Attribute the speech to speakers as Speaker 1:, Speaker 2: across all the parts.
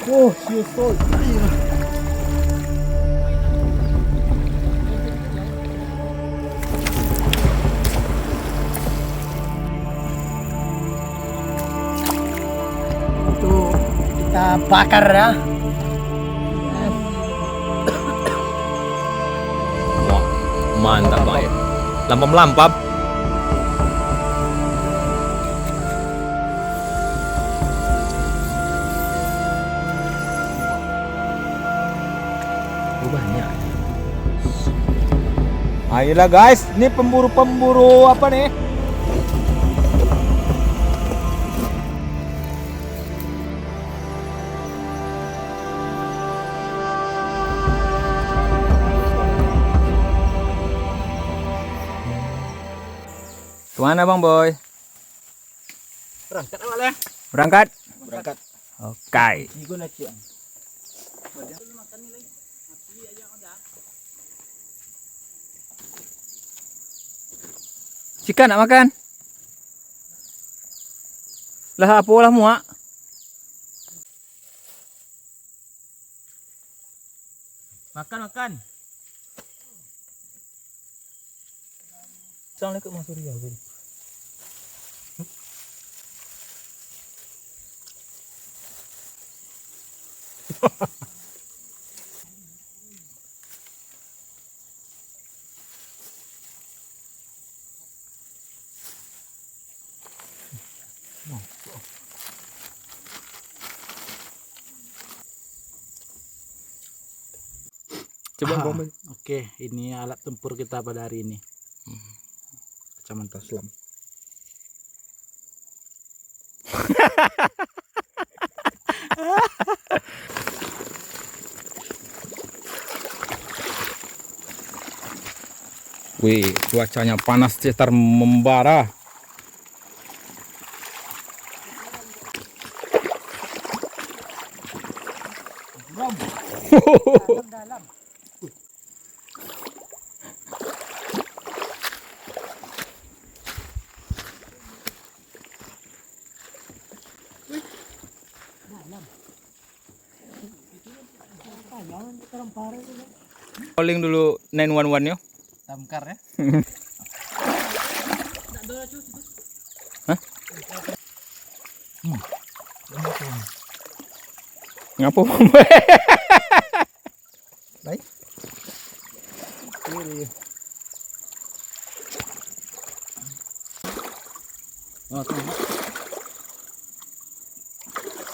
Speaker 1: Oh, siusul. Itu kita bakar ya.
Speaker 2: Wah, mantap banget. Lampam-lampap. Oh, banyak. Ayolah guys, ini pemburu-pemburu apa nih? Kemana Bang Boy?
Speaker 1: Berangkat awalnya.
Speaker 2: Berangkat?
Speaker 1: Berangkat.
Speaker 2: Oke.
Speaker 1: Igo na cian.
Speaker 2: Cika nak makan? Lah apa lah muak?
Speaker 1: Makan. Assalamualaikum Mas Surya.
Speaker 2: Coba Bang Boy.
Speaker 1: Oke, ini alat tempur kita pada hari ini. Kacamata selam.
Speaker 2: Wih, cuacanya panas cetar membara.
Speaker 1: Dalam.
Speaker 2: Calling dulu 911 yo.
Speaker 1: Damkar ya.
Speaker 2: Hah? Ngapo Bang Boy?
Speaker 1: Baik. Oh, tengok.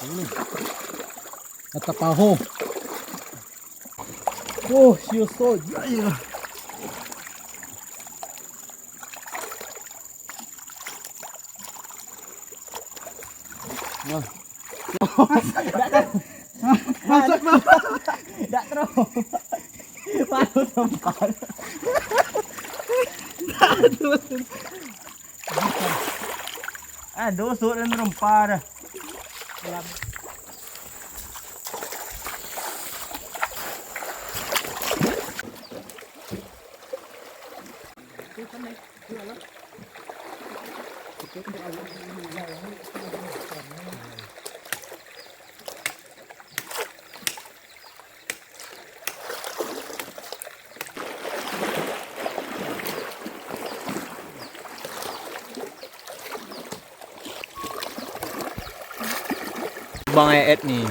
Speaker 1: Ini. Kata paho. Oh, siusul. Iya. Wah. Masuk Bapak. Enggak terus. Panas tempat. Aduh, sudah dan rempah dah.
Speaker 2: Bang Eet nih.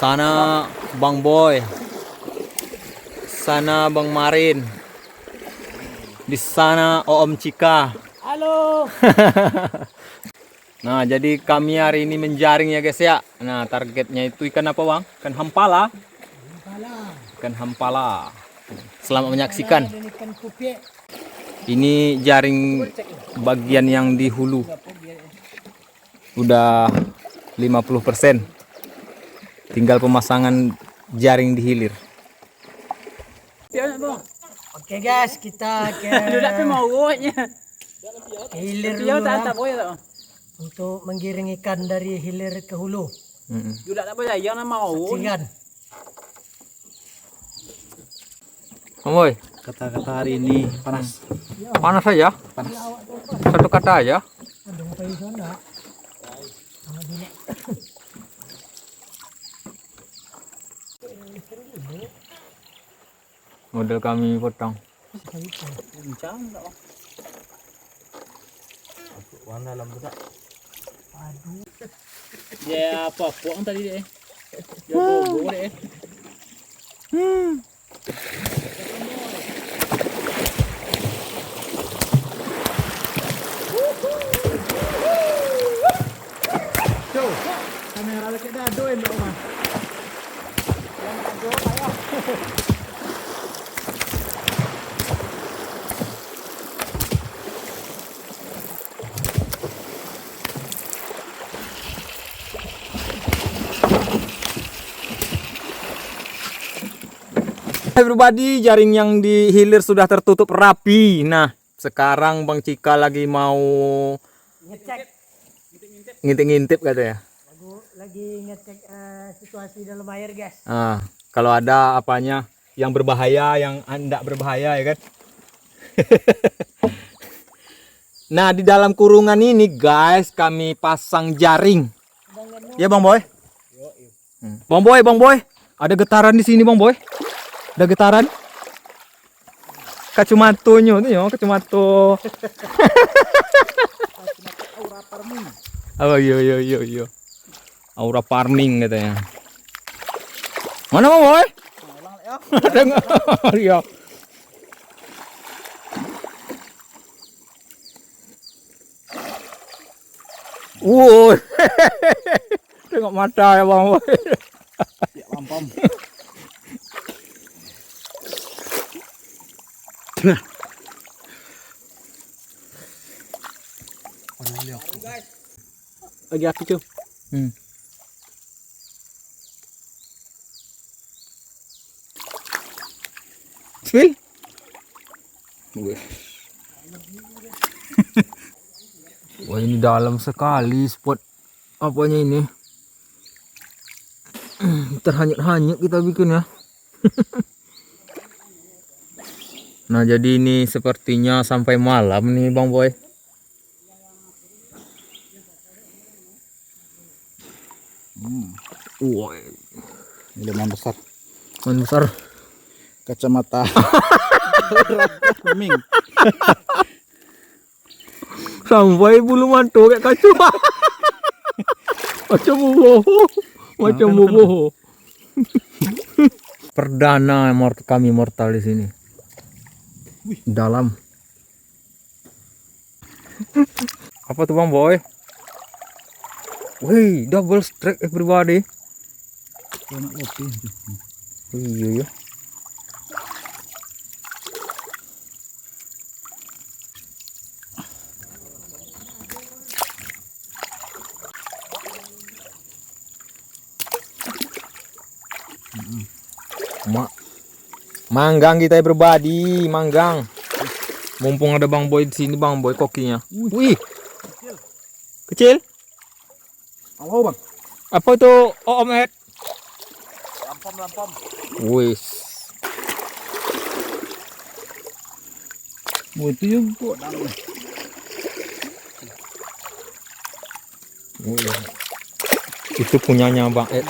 Speaker 2: Sana Bang Boy. Sana Bang Marin. Di sana Om Cika.
Speaker 1: Halo.
Speaker 2: Nah, jadi kami hari ini menjaring ya guys ya. Nah, targetnya itu ikan apa Bang? Ikan hampala. Ikan hampala. Selamat menyaksikan.
Speaker 1: Ikan kupik.
Speaker 2: Ini jaring bagian yang di hulu. Udah 50%. Tinggal pemasangan jaring di hilir.
Speaker 1: Oke guys, kita ke hilir dulu ya, untuk menggiring ikan dari hilir ke hulu. Saksikan.
Speaker 2: Boy,
Speaker 1: Kata-kata hari ini panas.
Speaker 2: panas aja.
Speaker 1: Panas.
Speaker 2: Satu kata aja. Model kami potong.
Speaker 3: Kencang tak? Warna lampu tak?
Speaker 1: Aduh.
Speaker 3: Ya apa? Puang tadi deh. Ya bobo deh.
Speaker 1: Tuh, kamera lagi dado ini Mas. Yang dado ayo.
Speaker 2: Hai everybody, jaring yang di hilir sudah tertutup rapi. Nah, sekarang Bang Cika lagi mau
Speaker 1: Ngecek.
Speaker 2: ngintip-ngintip katanya.
Speaker 1: Lagi ngecek situasi dalam air, guys.
Speaker 2: Ah, kalau ada apanya yang berbahaya, yang tidak berbahaya ya kan. Nah, di dalam kurungan ini guys, kami pasang jaring. Ya Bang Boy? Bang Boy, ada getaran di sini Bang Boy. Ada getaran. Kacamatonya tuh ya, kacamato.
Speaker 3: Aura farming.
Speaker 2: Oh iya. Aura farming katanya. Mana Bang Boy? Dengar ya. Wuh. Tengok mata ya Bang Boy.
Speaker 3: Ya lampam.
Speaker 2: Lagi api cuy. Spill. Wah ini dalam sekali spot apanya ini. Terhanyut-hanyut kita bikin ya. Nah jadi ini sepertinya sampai malam nih Bang Boy. Wah,
Speaker 3: Ini main besar.
Speaker 2: main besar.
Speaker 3: Kacamata. Farming.
Speaker 2: Sampai bulu mantu kayak kacu. Macam boho. Macam boho. Perdana kami mortal di sini. Dalam. Apa tuh Bang Boy? Wih, double strike everybody. Iya ya. Manggang kita everybody, manggang. Mumpung ada Bang Boy di sini, Bang Boy kokinya. Wih. Kecil?
Speaker 3: Apa bang?
Speaker 2: Apa itu Om Ed?
Speaker 3: Lampam.
Speaker 2: Wih.
Speaker 3: Itu juga.
Speaker 2: Itu punyanya Bang Ed.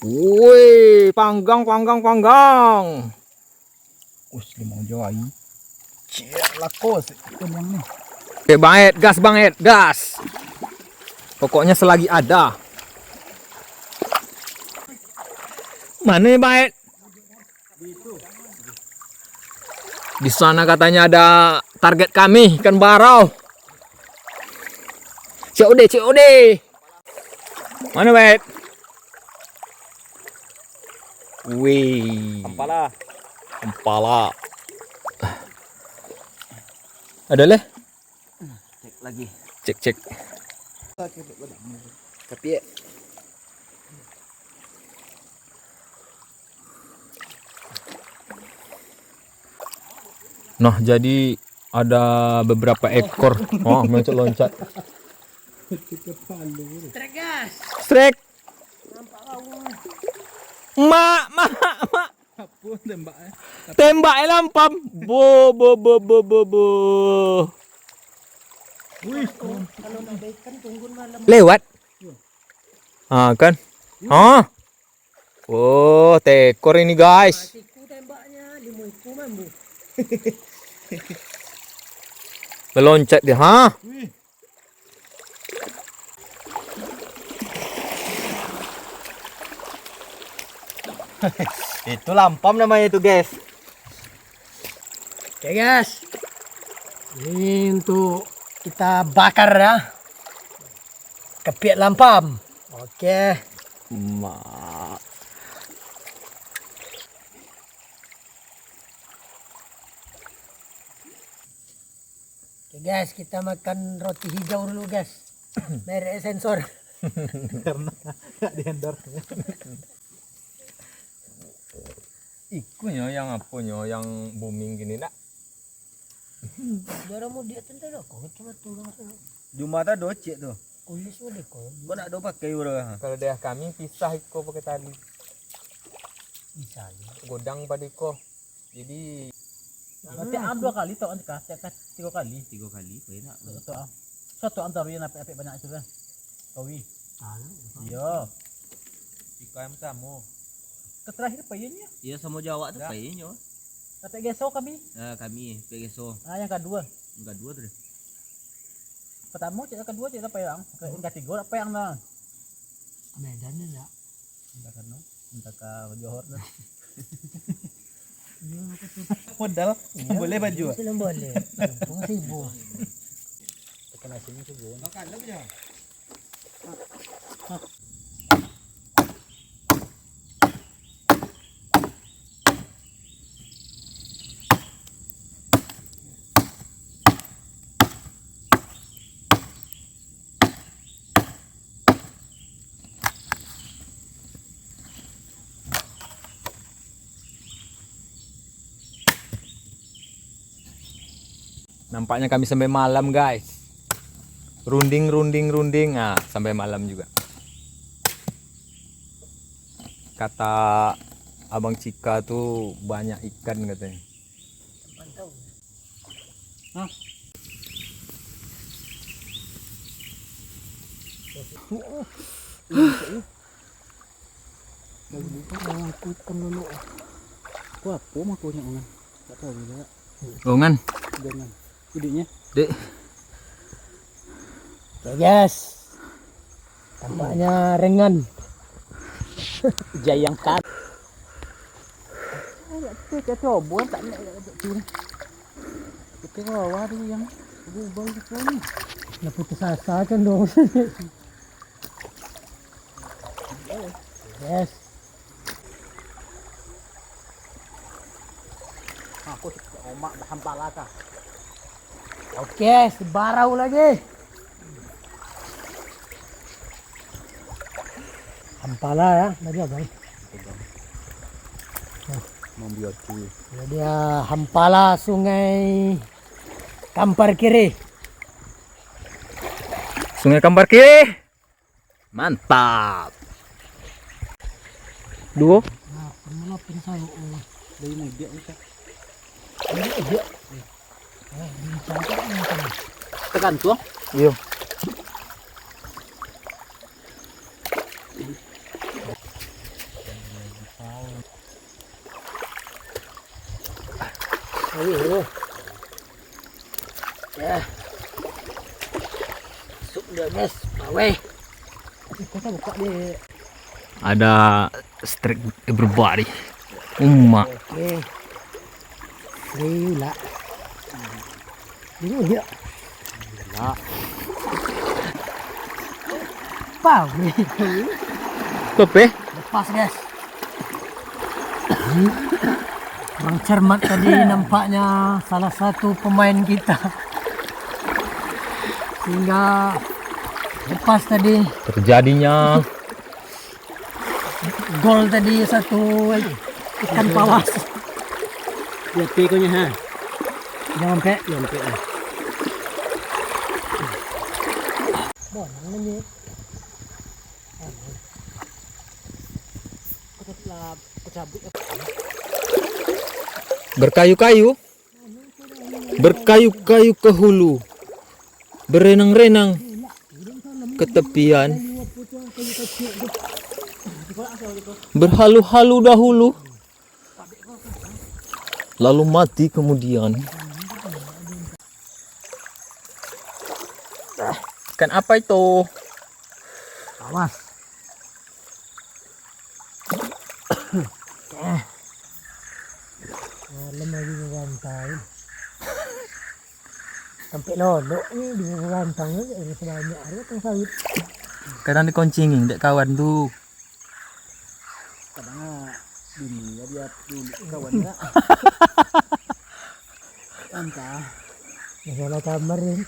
Speaker 2: Wih, panggang.
Speaker 3: Us, limang jawai. Cik, lakos. Yang nih.
Speaker 2: Oke, Bang Ed, gas. Pokoknya selagi ada. Mana ya Bang Ed? Di sana katanya ada target kami, ikan barau. COD. Mana Bang Ed? Wih. Kepala. Ada leh?
Speaker 3: Cek lagi.
Speaker 2: Cek.
Speaker 3: Tapi ya.
Speaker 2: Nah, jadi ada beberapa ekor. Oh, loncat.
Speaker 1: Trek, guys.
Speaker 2: Strike.
Speaker 1: Nampak laung.
Speaker 2: Mak.
Speaker 3: Apa tembaknya?
Speaker 2: Tembak lampam. Bo.
Speaker 1: Kalau ada ikan tunggu malam.
Speaker 2: Lewat. Kan. Oh, tekor ini guys.
Speaker 1: Siku tembaknya 5 man bu.
Speaker 2: Meloncat dia. Itu lampam namanya itu guys.
Speaker 1: Oke guys. Ini untuk kita bakar ya. Kepiak lampam. Oke. Oke guys, kita makan roti hijau dulu guys. Merek sensor.
Speaker 2: Karena nggak di-endorse. Ikunya yang apa yang booming gini nak?
Speaker 1: Darah mau dia tentang aku cuma tuh.
Speaker 3: Jumata docek tuh.
Speaker 1: Kulis udah kok.
Speaker 3: Kau nak do pakai bro.
Speaker 2: Kalau daerah kami pisah iko pakai tali.
Speaker 1: Bisa.
Speaker 2: Godang pada iko. Jadi
Speaker 4: Berarti 2 kali tau kan? 3 kali.
Speaker 3: 3 kali enak.
Speaker 4: Satu antara yang apik banyak itu kan. Kawi. Iya.
Speaker 2: IKM tamu.
Speaker 4: Terakhir payunnya.
Speaker 3: Iya sama Jawa tuh kayaknya.
Speaker 4: Kata geso kami.
Speaker 3: Nah kami pegeso.
Speaker 4: Yang kedua.
Speaker 3: Enggak dua tuh.
Speaker 4: Pertama cerita kedua cerita payang. Yang ketiga apa yang nah?
Speaker 1: Medan ya.
Speaker 4: Enggak kan no. Enggak ke Johor dah.
Speaker 3: Modal boleh baju.
Speaker 1: Belum boleh. 1000.
Speaker 4: Kena sini juga.
Speaker 3: Makan lah punya.
Speaker 2: Nampaknya kami sampai malam guys. Runding. Nah, sampai malam juga. Kata Abang Cika tuh banyak ikan katanya.
Speaker 1: Mantap.
Speaker 4: Wah, apa mah punya orang? Tak tahu juga.
Speaker 2: Gongan.
Speaker 4: Jangan. Idenya.
Speaker 2: Dek.
Speaker 1: Oke guys. Tampaknya ringan.
Speaker 4: Jayang kat. Kita coba tak nak tu. Kita bawa dulu yang bubal tu ni.
Speaker 1: Nak putus asa kan dong. Yes.
Speaker 4: Aku omak hampa laka.
Speaker 1: Oke, sebarau lagi. Hampala ya, tadi abang.
Speaker 3: Membiar tu.
Speaker 1: Ini dia hampala Sungai Kampar Kiri.
Speaker 2: Sungai Kampar Kiri. Mantap. Duo.
Speaker 1: Nah, pernah pensau.
Speaker 4: Dari muda ni tak.
Speaker 1: Dia.
Speaker 4: Tekan tu.
Speaker 2: Iya.
Speaker 1: Ayo. Ya. Masuk dia guys, aweh. Kita buka dia.
Speaker 2: Ada strike everybody. Umma.
Speaker 1: Oke. Gila. Ini dia.
Speaker 2: Gila.
Speaker 1: Pau.
Speaker 2: Tope.
Speaker 1: Lepas guys. Kurang cermat tadi nampaknya salah satu pemain kita. Sehingga lepas tadi
Speaker 2: Terjadinya
Speaker 1: gol tadi satu ikan pawas.
Speaker 4: Dia pekonya ha.
Speaker 1: Jangan pe.
Speaker 4: Yang pe.
Speaker 1: Bon, ini. Kita cabut.
Speaker 2: berkayu-kayu. Berkayu-kayu ke hulu. berenang-renang ke tepian, berhalu-halu dahulu, lalu mati kemudian. Ikan apa itu?
Speaker 1: Awas. Malam lagi berantai. Sampai lodok ni di rantang ni sebanyak ada kan sawit.
Speaker 2: Kadang dikoncingin dek kawan tuh.
Speaker 4: Kadang dunia dia dulu kawannya. Entah.
Speaker 1: Masalah kamar ni.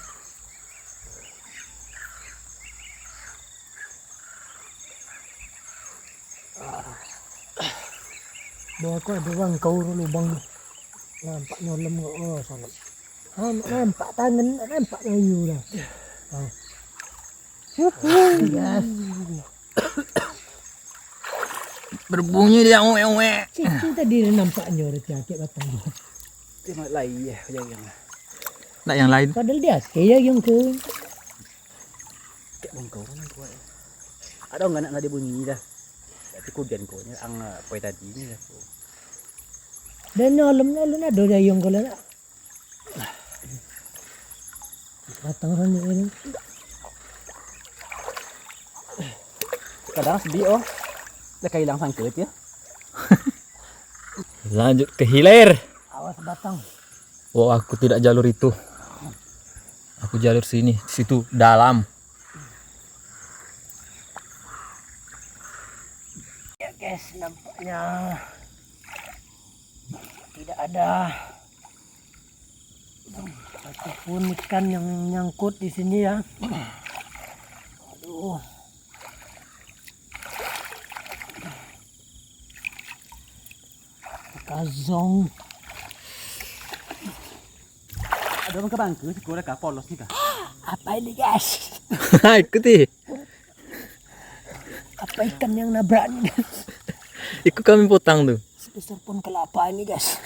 Speaker 1: Bawa aku ada orang kau lubang ni. Nampak nyolem oh sangat. Nampak tangan, nampak layu dah. Yes.
Speaker 2: Berbunyi dia uwe.
Speaker 1: Situ tadi nampaknya ada cakap batang dia.
Speaker 4: Dia mak lai ya yang
Speaker 2: Nak yang lain.
Speaker 1: Padahal dia kaya yang ke.
Speaker 4: kayak bongkau kan kuat. Ada enggak nak dia bunyi dah. Tapi kudian ko nya ang poi tadi ni dah.
Speaker 1: Dan nyolem ada dia yang kau nak. Batang sana ni.
Speaker 4: Kadang sedih oh. Dah kailang sangkut ya.
Speaker 2: Lanjut ke hilir.
Speaker 1: Awas batang.
Speaker 2: Oh, aku tidak jalur itu. Aku jalur sini, situ dalam.
Speaker 1: Ya guys, nampaknya tidak ada satupun ikan yang nyangkut di sini ya. Aduh. Kazong.
Speaker 4: Ada orang ke bangku si kau dah polos ni kah?
Speaker 1: Apa ini guys?
Speaker 2: Ikuti.
Speaker 1: Apa ikan yang nabrak ni guys?
Speaker 2: Ikut kami potang tuh.
Speaker 1: Sebesar pun kelapa ini guys.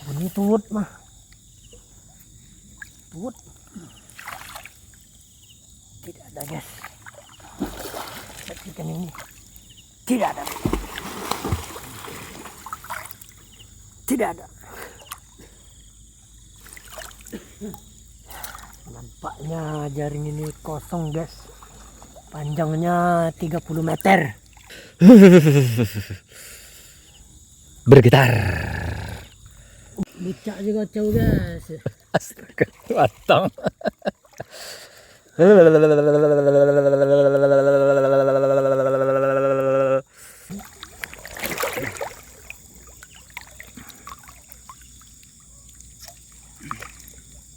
Speaker 1: Ini tuut mah. Tuut. Tidak ada guys. Ikan ini tidak ada. Tidak ada. Nampaknya jaring ini kosong guys. Panjangnya 30 meter.
Speaker 2: Bergetar.
Speaker 1: Bucak juga jauh guys.
Speaker 2: Astaga, batang.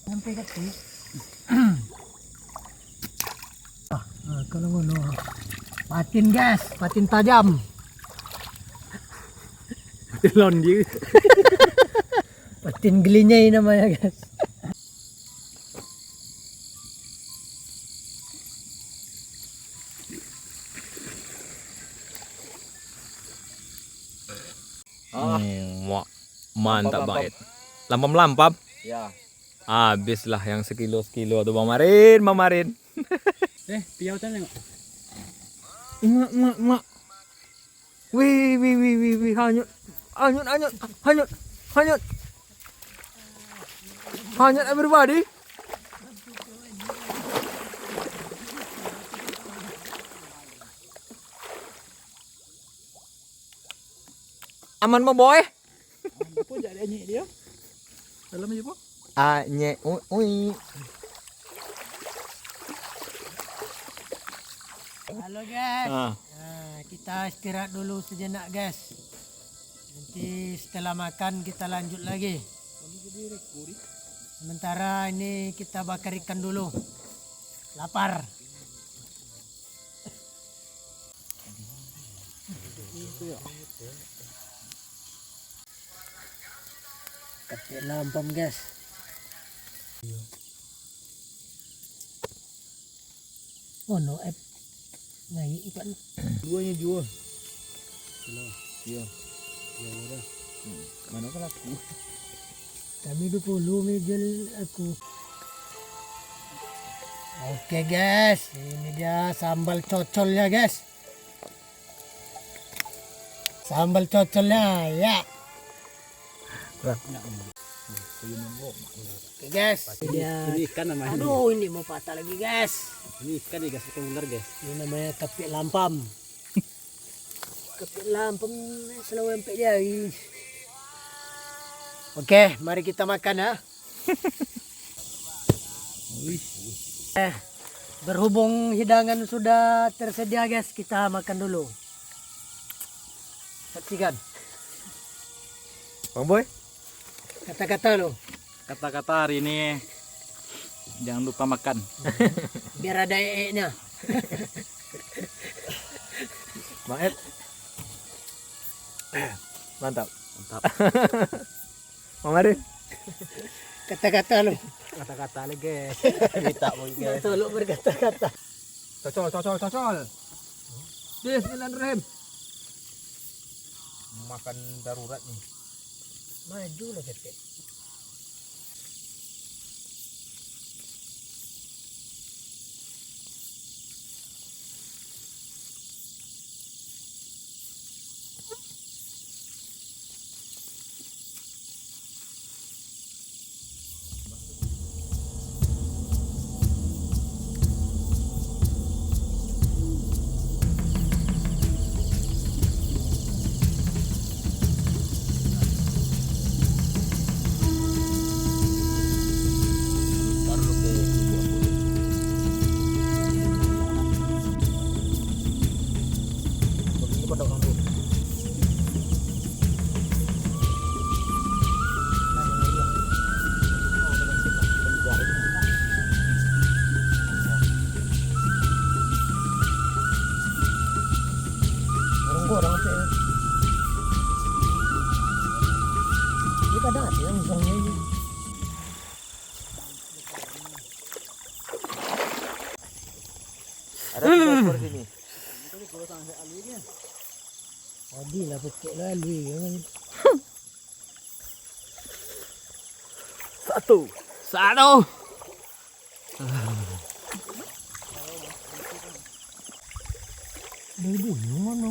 Speaker 1: Sampai kat sini. Kalau ngono. Patin guys, patin tajam.
Speaker 4: Telon dia.
Speaker 1: Patin gelinyai namanya guys.
Speaker 2: Mantap banget. Lampam-lampam.
Speaker 4: Ya.
Speaker 2: Habislah yang sekilo tuh Bang Marin, Bang Marin.
Speaker 4: Piau tanya.
Speaker 2: Mak. Wih, hanyut. Hanyut everybody. Aman Bang Boy?
Speaker 4: Apa jadi nyek dia? Dalam aja po.
Speaker 2: Nye, ui.
Speaker 1: Halo guys.
Speaker 2: Ah.
Speaker 1: Kita istirahat dulu sejenak guys. Nanti setelah makan kita lanjut lagi. Sementara ini kita bakar ikan dulu. Lapar. Kati lampam guys. Oh no, ngai ikan.
Speaker 3: Duanya jual. Iya. Ya udah. Mana kan aku?
Speaker 1: Kami 20 medal aku. Oke guys, ini dia sambal cocolnya guys. Sambal cocolnya ya. Oke guys,
Speaker 4: Ini ikan namanya.
Speaker 1: aduh ini mau patah lagi guys.
Speaker 4: Ini ikan nih guys, ikan ular guys.
Speaker 1: Ini namanya kapit lampam. Kapit lampam selalu sampai dia. Oke, mari kita makan ya. Berhubung hidangan sudah tersedia guys, kita makan dulu. Saksikan.
Speaker 2: Bang Boy,
Speaker 1: Kata-kata lo,
Speaker 4: Kata-kata hari ini jangan lupa makan.
Speaker 1: biar ada nya.
Speaker 2: Bang Ed. Mantap.
Speaker 4: Mantap.
Speaker 2: Bang Marin.
Speaker 1: Kata-kata lo.
Speaker 4: Kata-kata lagi guys.
Speaker 3: Kita mau guys.
Speaker 1: Tolong berkata-kata.
Speaker 2: Cocol. Bismillahirrahmanirrahim.
Speaker 3: Makan darurat nih.
Speaker 1: Maju lah kata. Orang apa ya? Ini kadang ada yang zongnya ini.
Speaker 3: Ada ekor sini.
Speaker 1: Tadi lah pekek lalu kan.
Speaker 2: Satu.
Speaker 1: Dulu mana?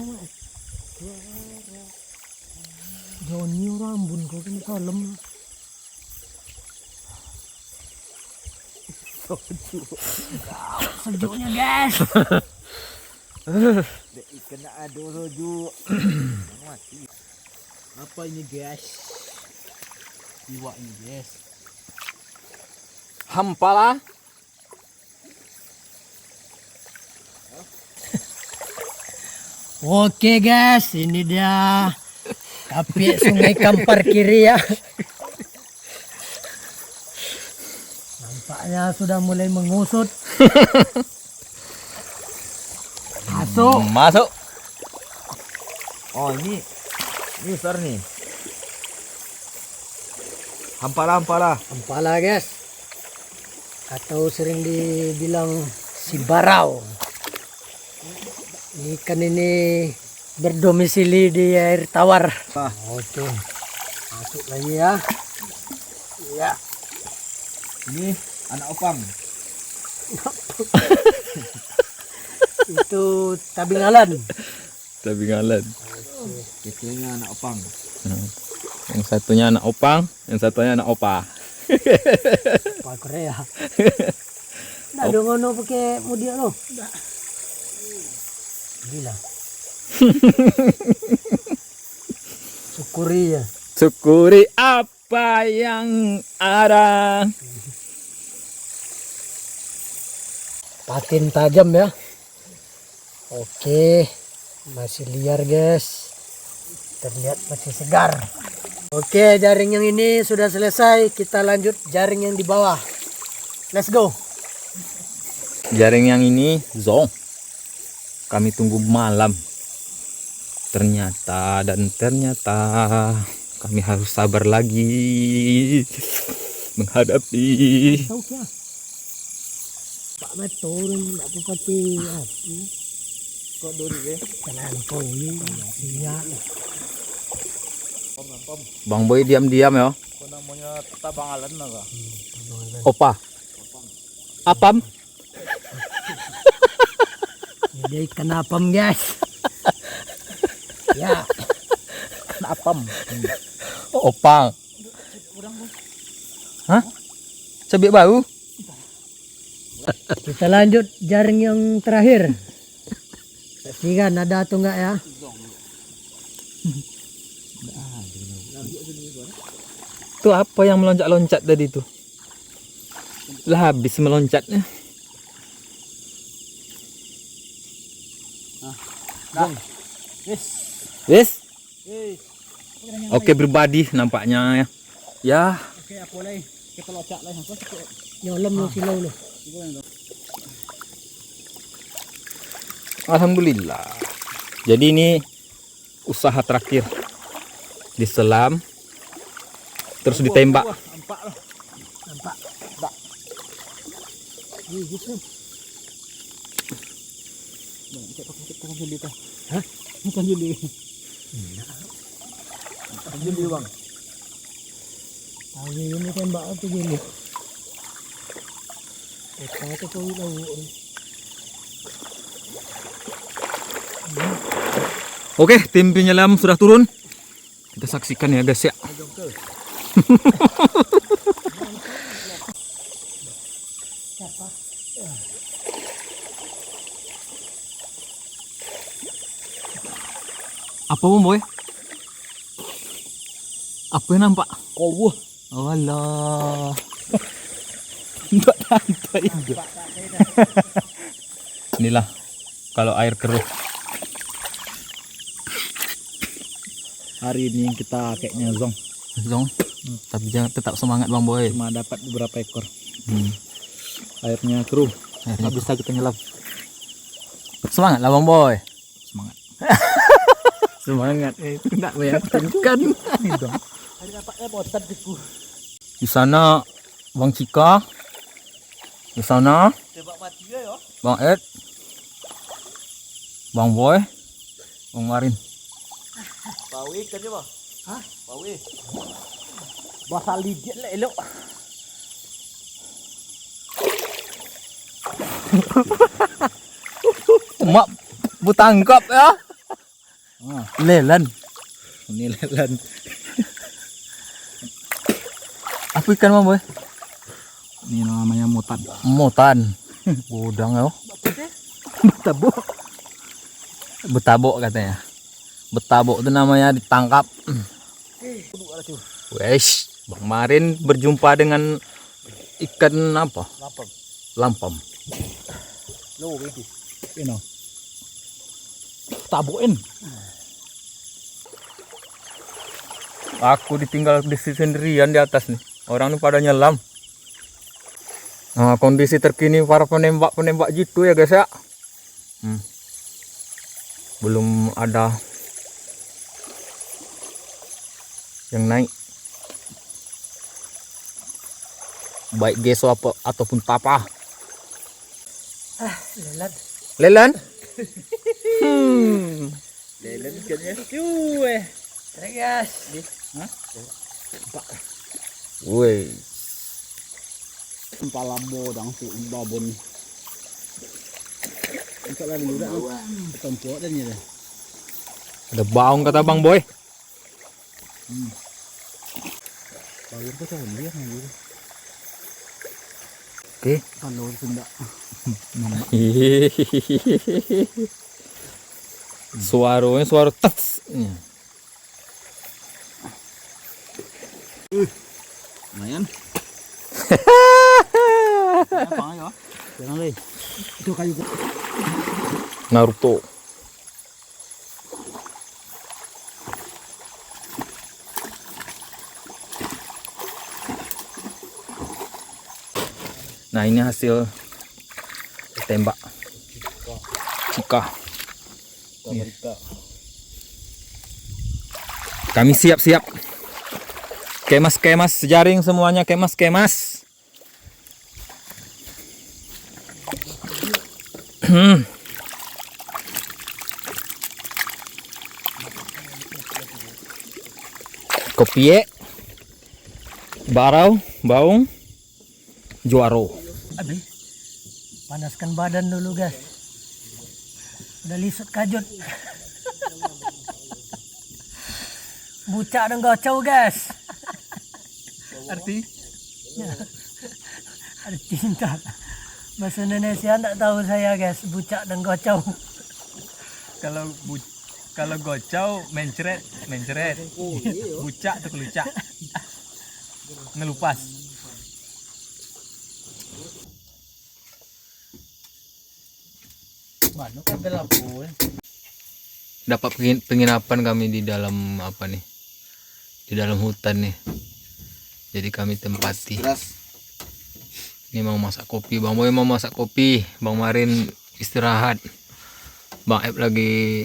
Speaker 1: Joni rambun kau kena kalem. Sejuknya guys.
Speaker 3: Kena ado soju. Mati.
Speaker 4: Apa ini guys? Iwak ini guys.
Speaker 2: Hampala.
Speaker 1: Oke guys, ini dia kapit Sungai Kampar kiri ya. Nampaknya sudah mulai mengusut.
Speaker 2: Masuk.
Speaker 3: Oh ini besar nih. Hampala.
Speaker 1: Ampala guys. Atau sering dibilang si barau. Ikan ini berdomisili di air tawar. Oke. Masuk lagi ya. Ya.
Speaker 3: Ini anak opang.
Speaker 1: Itu tabingalan.
Speaker 2: Tabingalan.
Speaker 3: Kecilnya anak opang.
Speaker 2: Yang satunya anak opang, yang satunya anak opa.
Speaker 1: Pak Korea. Nggak ada ngono pakai mudia lo. Gila. Syukuri ya.
Speaker 2: Syukuri apa yang ada.
Speaker 1: Patin tajam ya. Oke. Masih liar guys. Terlihat masih segar. Oke, jaring yang ini sudah selesai. Kita lanjut jaring yang di bawah. Let's go.
Speaker 2: Jaring yang ini zong. Kami tunggu malam. Ternyata kami harus sabar lagi menghadapi
Speaker 1: Pak turun nak pati apa?
Speaker 4: Kok dulu deh.
Speaker 1: Kanan koi. Iya.
Speaker 2: Bang Boy diam-diam ya.
Speaker 4: Kok namanya tabangalan naga.
Speaker 2: Opa. Apam?
Speaker 1: Jadi kenapa guys? Ya.
Speaker 4: Apam.
Speaker 2: Opang. Hah? Cabai bau?
Speaker 1: Kita lanjut jaring yang terakhir. Saksikan ada atau enggak ya?
Speaker 2: Itu apa yang meloncat-loncat tadi tuh? Lah habis meloncatnya.
Speaker 4: Yes.
Speaker 2: Wes.
Speaker 4: Yes.
Speaker 2: Oke berbadi nampaknya ya. Ya,
Speaker 4: Oke, apa lagi? Kita pelocak lah yang kau.
Speaker 1: Nyolom lo silau lo.
Speaker 2: alhamdulillah. Jadi ini usaha terakhir. Diselam terus ditembak.
Speaker 4: Nampak lah.
Speaker 1: Nampak.
Speaker 4: Ih, gitu. Bang, cek pakai jeli tah.
Speaker 1: Hah?
Speaker 4: Bukan jeli. Jeli bang.
Speaker 1: Tahu ini tembak apa gini? Kita kau tahu.
Speaker 2: Oke, tim penyelam sudah turun. Kita saksikan ya guys ya. Apa Bang Boy? Apa yang nampak?
Speaker 4: Kau
Speaker 2: Oh alah. Enggak tante itu. Inilah kalau air keruh.
Speaker 4: hari ini kita kayaknya zong.
Speaker 2: Zong. Tapi jangan tetap semangat Bang Boy.
Speaker 4: Cuma dapat beberapa ekor.
Speaker 2: Airnya keruh. Nggak bisa kita nyelam. Semangat lah Bang Boy.
Speaker 4: Semangat.
Speaker 2: Semangat. Itu enggak meyakinkan.
Speaker 4: Hari dapatnya bosan tiku.
Speaker 2: Di sana Bang Cika. Di sana
Speaker 4: Tembak mati ya.
Speaker 2: Bang Ed. Bang Boy. Bang Marin.
Speaker 4: Pawi kan ya, hah? Pawi. Basah lidik lah elok.
Speaker 2: Mak bu tangkap ya. Lelan.
Speaker 4: Ini lelan.
Speaker 2: Apa ikan Bang Boy?
Speaker 4: Ini namanya mutan.
Speaker 2: Motan. Gudang ya.
Speaker 4: Betabuk.
Speaker 2: Betabok katanya. Betabok itu namanya ditangkap. Wes, Bang Marin berjumpa dengan ikan apa?
Speaker 4: Lapam.
Speaker 2: Lampam.
Speaker 4: Lo ini. Ini. Tabuin.
Speaker 2: Aku ditinggal di sini sendirian di atas nih. Orang ini pada nyelam. Nah, kondisi terkini para penembak-penembak gitu ya guys ya. Belum ada yang naik. Baik geso apa ataupun tapa.
Speaker 1: Lelat.
Speaker 2: Lelan?
Speaker 4: Lelan kan ya. Cuy.
Speaker 1: Tegas.
Speaker 4: Hah?
Speaker 2: Woi.
Speaker 4: Palambo dang tu babon. Untuk lari dulu dah. Tempur dan ni dah.
Speaker 2: Ada baung kata Bang Boy.
Speaker 4: Bayar tu kan dia ni.
Speaker 2: Oke.
Speaker 4: Kalau senda.
Speaker 2: Suaranya suara tats.
Speaker 4: Lumayan. Apa ya? Jangan leh. Itu kayu.
Speaker 2: Naruto. Nah ini hasil tembak Cika. Kami siap-siap. Kemas-kemas jaring semuanya, kemas-kemas. Kopi, barau, baung, juaro.
Speaker 1: Aduh. Panaskan badan dulu guys. Udah lisut kajut. Bucak dan gocau guys.
Speaker 2: Arti?
Speaker 1: Arti cinta. Bahasa Indonesia enggak tahu saya guys. Bucak dan gocau.
Speaker 2: Kalau gocau mencret. Bucak tuh kelucak. Ngelupas. Dapat penginapan kami di dalam apa nih? Di dalam hutan nih. Jadi kami tempati. Ini mau masak kopi, Bang Boy mau masak kopi, Bang Marin istirahat, Bang Ep lagi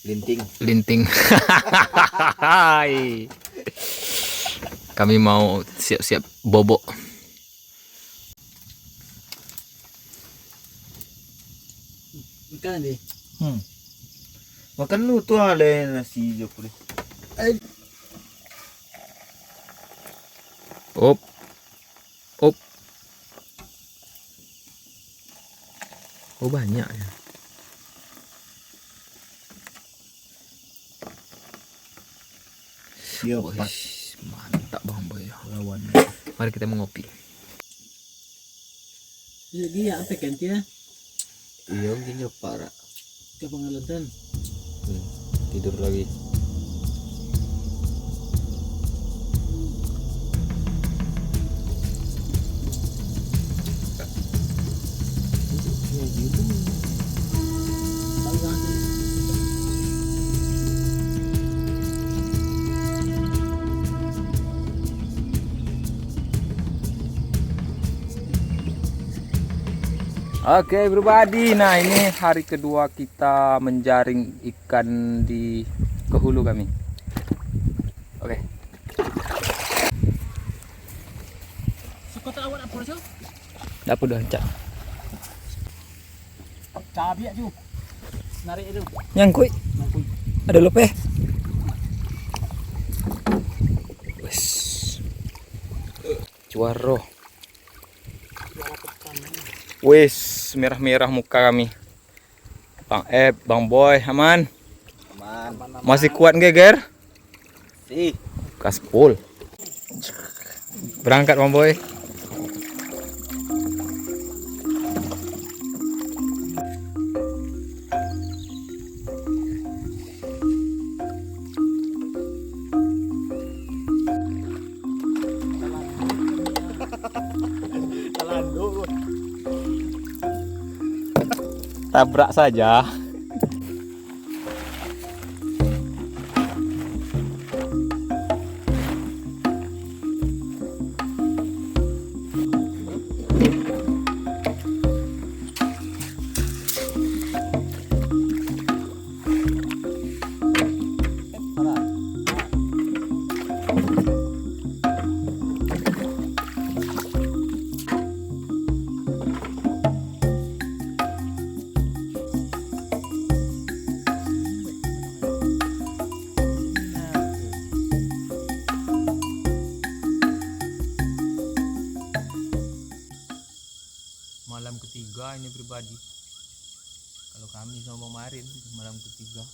Speaker 2: linting. Hai. Kami mau siap-siap bobok.
Speaker 4: Ikan deh.
Speaker 3: Makan lu tuh ada nasi jopri.
Speaker 2: Op. Oh banyak ya.
Speaker 3: Iya,
Speaker 2: Wih, mantap Bang Boy.
Speaker 3: lawan.
Speaker 2: Mari kita mengopi.
Speaker 4: Jadi ya apa kan dia?
Speaker 3: Iya, mungkin parah.
Speaker 4: Ke pengalaman.
Speaker 2: Tidur lagi. Oke everybody, nah ini hari kedua kita menjaring ikan di Kehulu kami. Oke.
Speaker 4: Suka tak awak apa sih?
Speaker 2: Dapat dah cak.
Speaker 4: Cabi aja. Narik itu.
Speaker 2: Nyangkui. Ada lope. Wes. Juaro. Wes, merah-merah muka kami. Bang Ep, Bang Boy, aman?
Speaker 3: Aman.
Speaker 2: Masih kuat nggak, Ger?
Speaker 3: Si.
Speaker 2: Gaspol. Berangkat, Bang Boy. Tabrak saja. Malam ketiga ini pribadi. Kalau kami sama Bang Marin malam ketiga.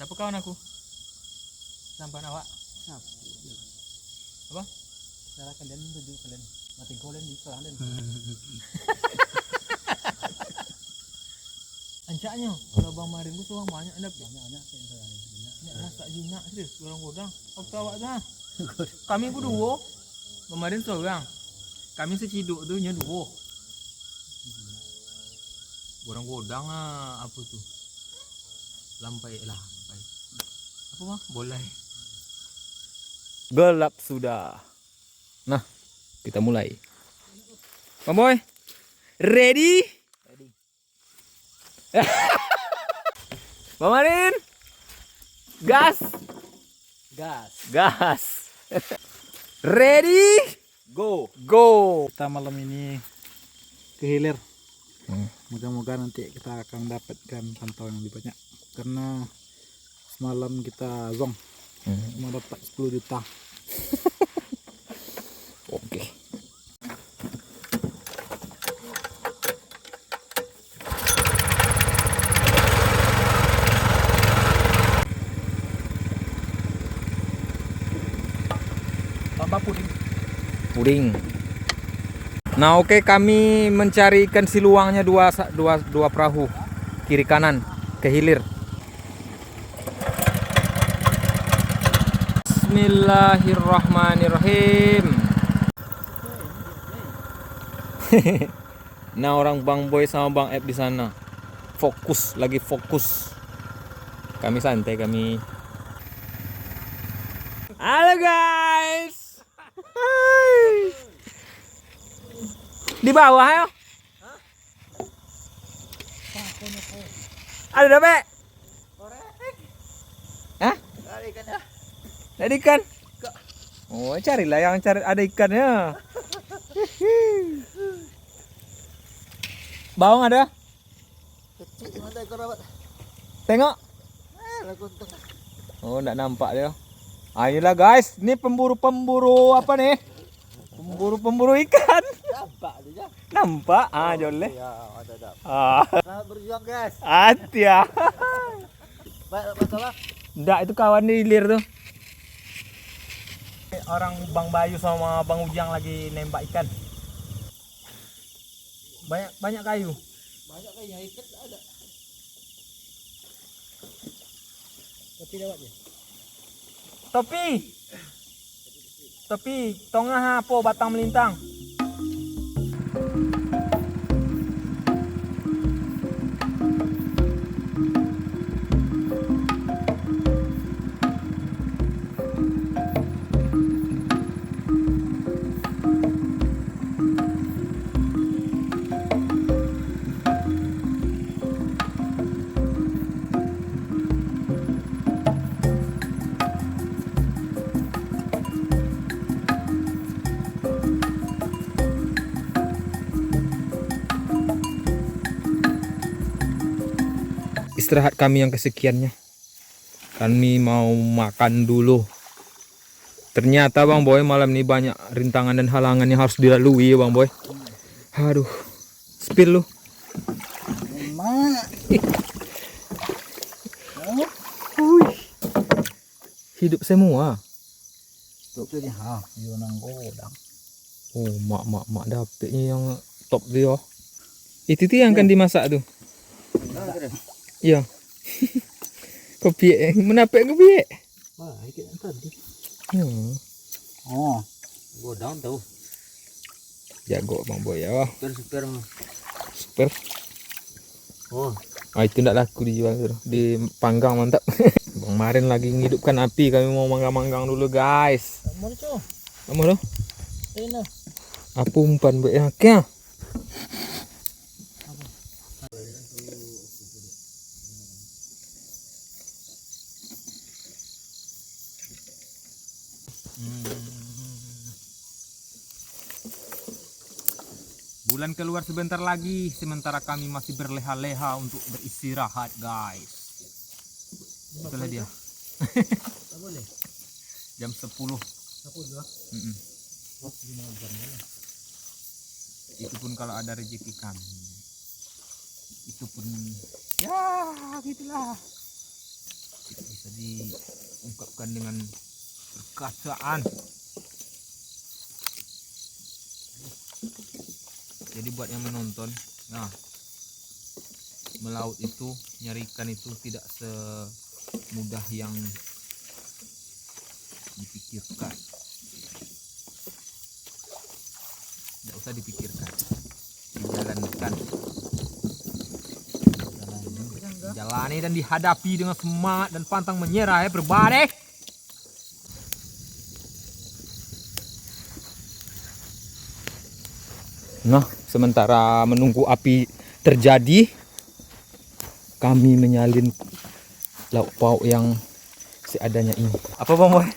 Speaker 2: Siapa kawan aku? Sampan awak? Apa?
Speaker 4: Cara kalian tunjuk kalian. Mati kalian di kalian.
Speaker 2: Ancaknya kalau Bang Marin itu orang banyak ada
Speaker 4: Banyak yang saya ini.
Speaker 2: banyak rasa jinak serius orang godang. Waktu awak dah. Kami berdua. Bang Marin seorang. Kami seciduk tu nya dua. Orang godang apa tu? Lampai. Apa mah? Boleh. Gelap sudah. Nah, kita mulai. Bang Boy, ready?
Speaker 4: Ready.
Speaker 2: Bang Marin, gas. Ready?
Speaker 3: Go.
Speaker 2: Go.
Speaker 4: Kita malam ini ke hilir.
Speaker 3: Moga-moga nanti kita akan dapatkan pantauan yang lebih banyak. Karena semalam kita zong cuma dapat 10 juta.
Speaker 2: Oke.
Speaker 3: Tambah
Speaker 2: Puding. Nah, oke, kami mencari ikan siluangnya dua perahu kiri kanan ke hilir. Bismillahirrahmanirrahim. Nah, orang Bang Boy sama Bang Ep di sana lagi fokus. Kami santai kami. Halo guys. Hai. Di bawah ya? Ada dapat? Hah? Ada ikan? Oh, carilah yang ada ikannya. Bawang ada? Tengok. Oh, enggak nampak dia. Ayolah guys, ini pemburu apa nih? Pemburu ikan. Nampak? Ah, joleh.
Speaker 1: Selamat berjuang guys.
Speaker 2: Hati ya.
Speaker 1: Baik, masalah.
Speaker 2: Enggak, itu kawan di hilir tuh. Orang Bang Bayu sama Bang Ujang lagi nembak ikan. Banyak kayu.
Speaker 1: Banyak kayak ikat ada. Tapi dapat ya.
Speaker 2: Topi, tengah apa batang melintang. Istirahat kami yang kesekiannya. Kami mau makan dulu. Ternyata Bang Boy malam ini banyak rintangan dan halangan yang harus dilalui ya Bang Boy. Aduh, spill lu. Hidup semua. Oh, mak dapetnya yang top dia. Itu tuh yang akan dimasak tuh. Iya. Kopi menapek kopi.
Speaker 1: Wah, ikan tadi.
Speaker 3: Oh,
Speaker 1: Gua down tahu.
Speaker 2: Jago Bang Boy ya.
Speaker 1: Super.
Speaker 2: Super.
Speaker 1: Oh,
Speaker 2: Itu ndak laku dijual tuh. Dipanggang mantap. Bang Marin lagi ngidupkan api, kami mau manggang-manggang dulu guys.
Speaker 1: mau cu.
Speaker 2: Kamu loh?
Speaker 1: Ini.
Speaker 2: Apa umpan buat ya? Kya? Bulan keluar sebentar lagi, sementara kami masih berleha-leha untuk beristirahat guys. Itulah dia.
Speaker 1: Tak boleh.
Speaker 2: Jam 10.
Speaker 1: Aku dua.
Speaker 2: Itu pun kalau ada rezeki kami. Itu pun ya gitulah. Tidak bisa diungkapkan dengan perkataan. Jadi buat yang menonton, nah melaut itu, nyari ikan itu tidak semudah yang dipikirkan. Tidak usah dipikirkan, dijalankan, jalani dan dihadapi dengan semangat dan pantang menyerah ya berbalik. Nah, sementara menunggu api terjadi, kami menyalin lauk pauk yang seadanya ini. Apa Bang Boy?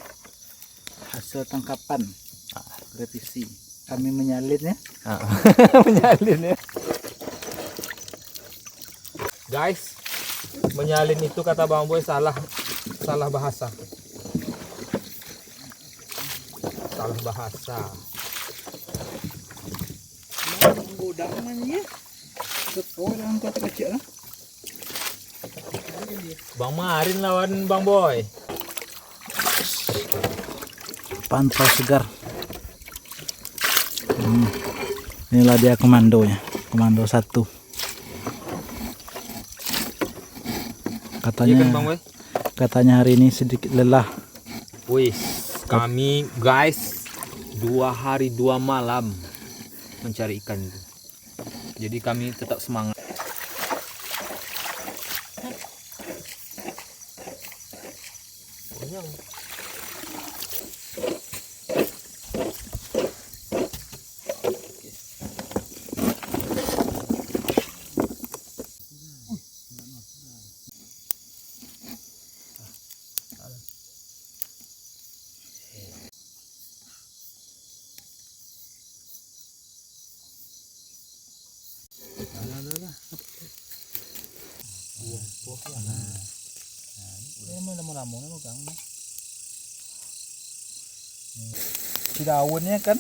Speaker 3: hasil tangkapan revisi. Kami menyalin ya.
Speaker 2: Menyalin ya. Guys, menyalin itu kata Bang Boy salah bahasa. Salah bahasa.
Speaker 3: Godang namanya. Sekolah dalam kota kecil lah.
Speaker 2: Bang Marin lawan Bang Boy.
Speaker 3: Pantau segar. Inilah dia komandonya. Komando 1.
Speaker 2: Iya kan Bang Boy?
Speaker 3: Katanya hari ini sedikit lelah.
Speaker 2: Wih, kami guys 2 hari 2 malam mencari ikan itu. Jadi kami tetap semangat.
Speaker 3: Si daunnya kan.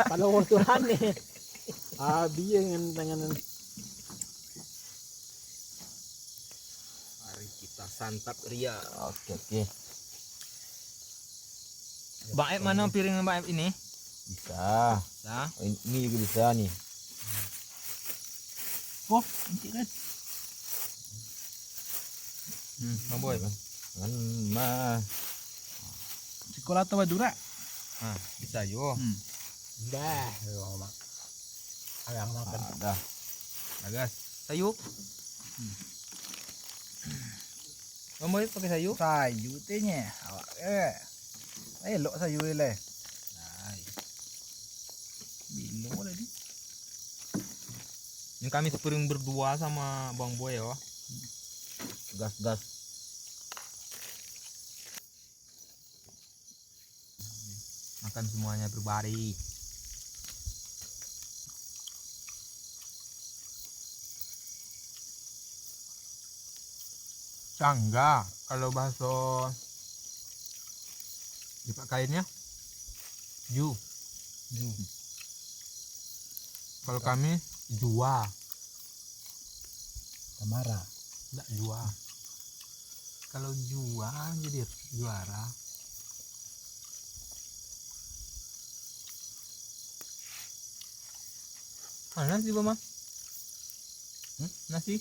Speaker 1: Kalau Tuhan nih.
Speaker 3: Dia yang tangan.
Speaker 2: Mari kita santap ria.
Speaker 4: Oke.
Speaker 2: Bang Ep mana piring Bang Ep ini?
Speaker 4: Bisa.
Speaker 2: Nah,
Speaker 4: Oh, ini juga bisa nih.
Speaker 3: Oh, nanti kan.
Speaker 2: Bang Boy.
Speaker 4: Kan mah.
Speaker 3: Sekolah atau Madura?
Speaker 2: Nah, bisa yo.
Speaker 1: Dah, Mak. Ayang makan.
Speaker 4: Dah.
Speaker 2: Bagas. Sayur. Bang Boy pakai sayur?
Speaker 3: Sayu tehnya. Awak elok sayu le. Bilo tadi.
Speaker 2: Ini kami sepiring berdua sama Bang Boy ya.
Speaker 4: Gas.
Speaker 2: Makan semuanya berbari. Cangga kalau bahasa lipat kainnya ju. Kalau kami jua.
Speaker 3: Kamara.
Speaker 2: Enggak jua. Kalau jua jadi juara. Mana nasi Bang? Nasi?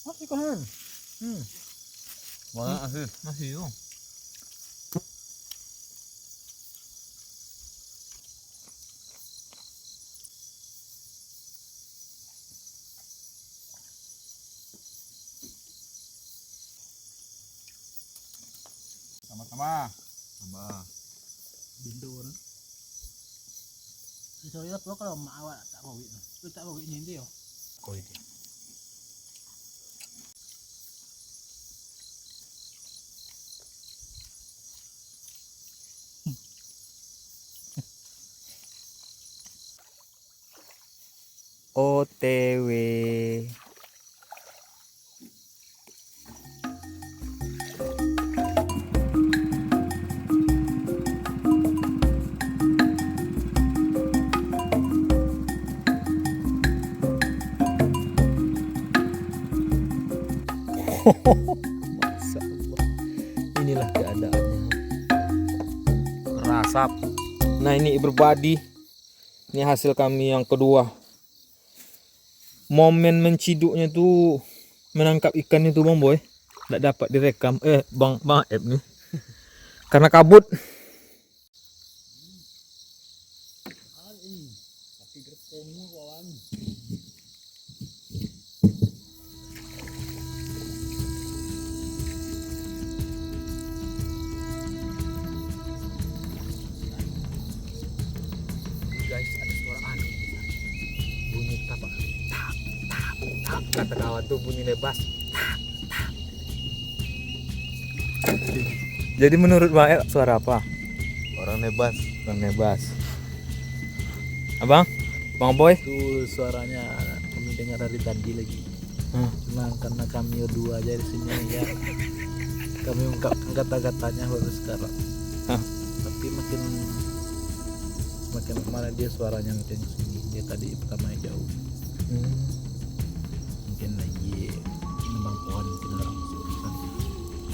Speaker 3: Masih kan?
Speaker 4: Mana asih?
Speaker 2: Nasi yo.
Speaker 3: Sama-sama.
Speaker 4: Tambah.
Speaker 3: Bindur.
Speaker 1: Sorry lah kalau mak awak tak bawa itu. Tu tak bawa ini dia.
Speaker 2: Koi dia. OTW. Masya Allah. Inilah keadaannya. Rasap. Nah ini berbadi. Ini hasil kami yang kedua. Momen menciduknya tuh menangkap ikan itu Bang Boy. Tidak dapat direkam. Bang Ep nih. Karena kabut. Guys, ada suara aneh. Bunyi apa? Tak. Kata kawan tuh bunyi nebas. Tak. Jadi menurut Bang El suara apa?
Speaker 4: Orang nebas.
Speaker 2: Orang nebas. Abang, Bang Boy.
Speaker 3: Itu suaranya kami dengar dari tadi lagi. Cuma karena kami berdua aja di sini ya, kami ungkapkan kata-katanya baru sekarang. Tapi makin mana dia suaranya makin sini. Dia tadi pertama jauh. Mungkin lagi nebang pohon mungkin orang urusan.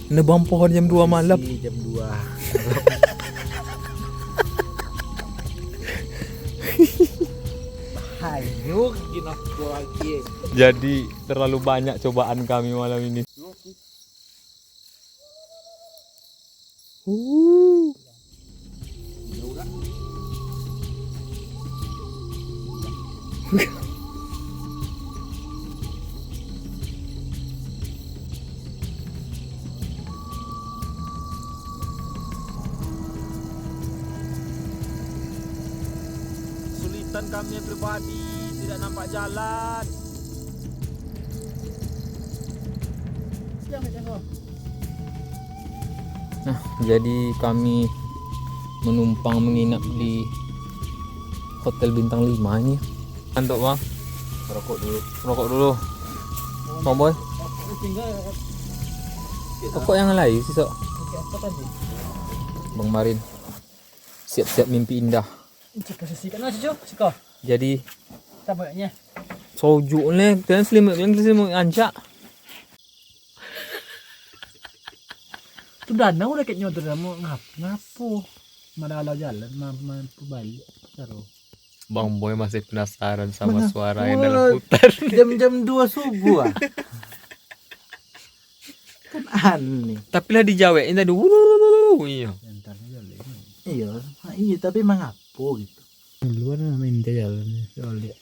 Speaker 2: Nebang pohon jam 2 malam.
Speaker 3: Jam 2. Hayu gina lagi.
Speaker 2: Jadi terlalu banyak cobaan kami malam ini. Kesulitan kami yang pribadi, tidak nampak jalan. Nah, jadi kami menumpang menginap di hotel bintang 5 ini. Antuk bang, rokok dulu. Bang Boy, rokok yang lain sih sok. Bang Marin, siap-siap mimpi indah. Jadi
Speaker 1: Tabaknya.
Speaker 2: soju nih, kalian selimut ancak.
Speaker 1: Itu danau udah kayaknya udah mau ngapu. Mana ala jalan, mampu balik. Taruh.
Speaker 2: Bang Boy masih penasaran sama suara yang dalam hutan.
Speaker 3: Jam-jam 2 subuh ah. Kan aneh.
Speaker 2: Tapi lah dijawein tadi. Iya.
Speaker 3: Iya, tapi mengapa gitu.
Speaker 1: Luar main dia jalan. Soal dia.